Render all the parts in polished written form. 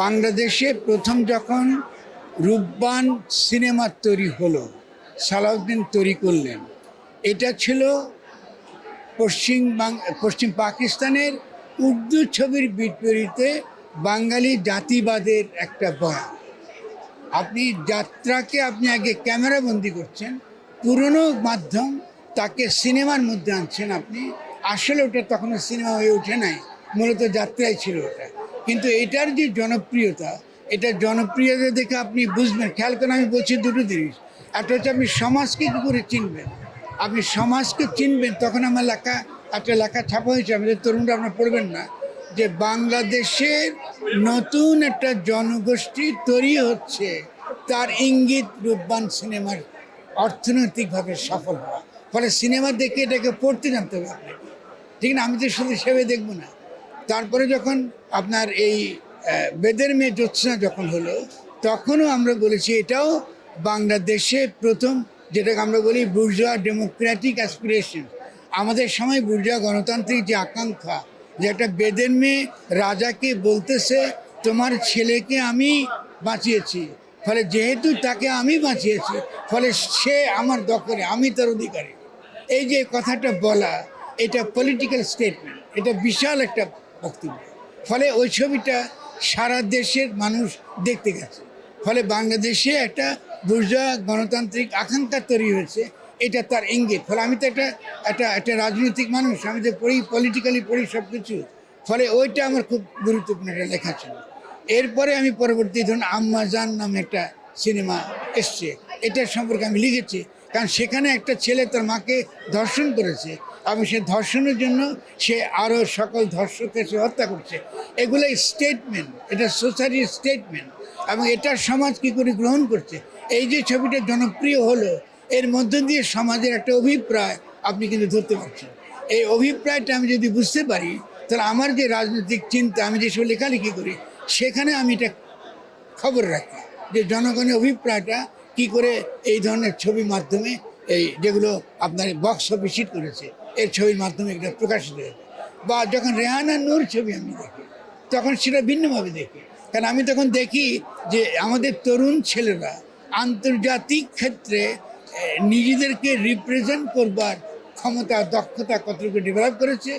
বাংলাদেশে প্রথম যখন রূপবান সিনেমা তৈরি হলো, সালাউদ্দিন তৈরি করলেন, এটা ছিল পশ্চিম পাকিস্তানের উর্দু ছবির বিপরীতে বাঙালি জাতিবাদের একটা বয়ান। আপনি যাত্রাকে আপনি আগে ক্যামেরাবন্দি করছেন, পুরনো মাধ্যম তাকে সিনেমার মধ্যে আনছেন আপনি। আসলে ওটা তখনও সিনেমা হয়ে ওঠে নাই, মূলত যাত্রাই ছিল ওটা। কিন্তু এটার যে জনপ্রিয়তা, এটা জনপ্রিয়তা দেখে আপনি বুঝবেন। খেয়াল করে আমি বলছি দুটো জিনিস। একটা হচ্ছে আপনি সমাজকে কী করে চিনবেন। আপনি সমাজকে চিনবেন তখন আমার একটা লেখা ছাপা হয়েছে, আমাদের তরুণরা আপনার পড়বেন না, যে বাংলাদেশের নতুন একটা জনগোষ্ঠী তৈরি হচ্ছে, তার ইঙ্গিত রূপবান সিনেমার অর্থনৈতিকভাবে সফল হওয়া। ফলে সিনেমা দেখে এটাকে পড়তে জানতে হবে আপনি, ঠিক না? আমি তো শুধু সেভাবে দেখবো না। তারপরে যখন আপনার এই বেদের মেয়ে জ্যোৎস্না যখন হলো, তখনও আমরা বলেছি এটাও বাংলাদেশে প্রথম, যেটাকে আমরা বলি বুর্জোয়া ডেমোক্রেটিক অ্যাসপিরেশন। আমাদের সময় বুর্জোয়া গণতান্ত্রিক যে আকাঙ্ক্ষা, যে একটা বেদের মেয়ে রাজাকে বলতেছে তোমার ছেলেকে আমি বাঁচিয়েছি, ফলে যেহেতু তাকে আমি বাঁচিয়েছি, ফলে সে আমার দখলে, আমি তার অধিকারী। এই যে কথাটা বলা, এটা পলিটিক্যাল স্টেটমেন্ট, এটা বিশাল একটা বক্তব্য। ফলে ওই ছবিটা সারা দেশের মানুষ দেখতে গেছে। ফলে বাংলাদেশে একটা বুর্জোয়া গণতান্ত্রিক আকাঙ্ক্ষা তৈরি হয়েছে, এটা তার ইঙ্গিত। ফলে আমি তো একটা রাজনৈতিক মানুষ, আমি তো পড়ি, পলিটিক্যালি পড়ি সব কিছু। ফলে ওইটা আমার খুব গুরুত্বপূর্ণ একটা লেখা ছিল। এরপরে আমি পরবর্তী ধরুন আম্মাজান নামে একটা সিনেমা এসছে, এটার সম্পর্কে আমি লিখেছি। কারণ সেখানে একটা ছেলে তার মাকে ধর্ষণ করেছে এবং সে ধর্ষণের জন্য সে আরও সকল ধর্ষককে সে হত্যা করছে। এগুলো স্টেটমেন্ট, এটা সোসাইটির স্টেটমেন্ট, এবং এটা সমাজ কী করে গ্রহণ করছে। এই যে ছবিটা জনপ্রিয় হলো, এর মধ্য দিয়ে সমাজের একটা অভিপ্রায় আপনি কিন্তু ধরতে পারছেন। এই অভিপ্রায়টা আমি যদি বুঝতে পারি, তাহলে আমার যে রাজনৈতিক চিন্তা, আমি যেসব লেখালেখি করি, সেখানে আমি এটা খবর রাখি যে জনগণের অভিপ্রায়টা কি করে এই ধরনের ছবির মাধ্যমে, এই যেগুলো আপনার বক্স অফিস হিট করেছে, এই ছবির মাধ্যমে এটা প্রকাশিত হয়েছে। বা যখন রেহানা নূর ছবি আমি দেখি, তখন সেটা ভিন্নভাবে দেখি। কারণ আমি তখন দেখি যে আমাদের তরুণ ছেলেরা আন্তর্জাতিক ক্ষেত্রে নিজেদেরকে রিপ্রেজেন্ট করবার ক্ষমতা, দক্ষতা কতটুকু ডেভেলপ করেছে,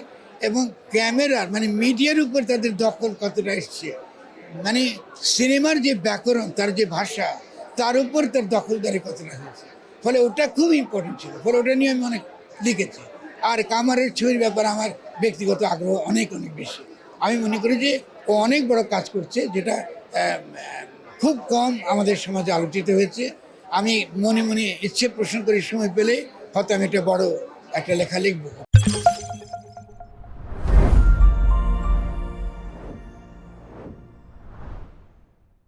এবং ক্যামেরার মানে মিডিয়ার উপর তাদের দখল কতটা এসছে। মানে সিনেমার যে ব্যাকরণ, তার যে ভাষা, তার উপর তার দখলদারি কতটা হয়েছে। ফলে ওটা খুব ইম্পর্টেন্ট ছিল। ফলে ওটা নিয়ে আমি অনেক লিখেছি। আর কামারের ছবির ব্যাপারে আমার ব্যক্তিগত আগ্রহ অনেক অনেক বেশি। আমি মনে করি যে ও অনেক বড় কাজ করছে, যেটা খুব কম আমাদের সমাজে আলোচিত হয়েছে। আমি মনে মনে ইচ্ছে পোষণ করি সময় পেলে হয়তো আমি একটা বড় একটা লেখা লিখবো।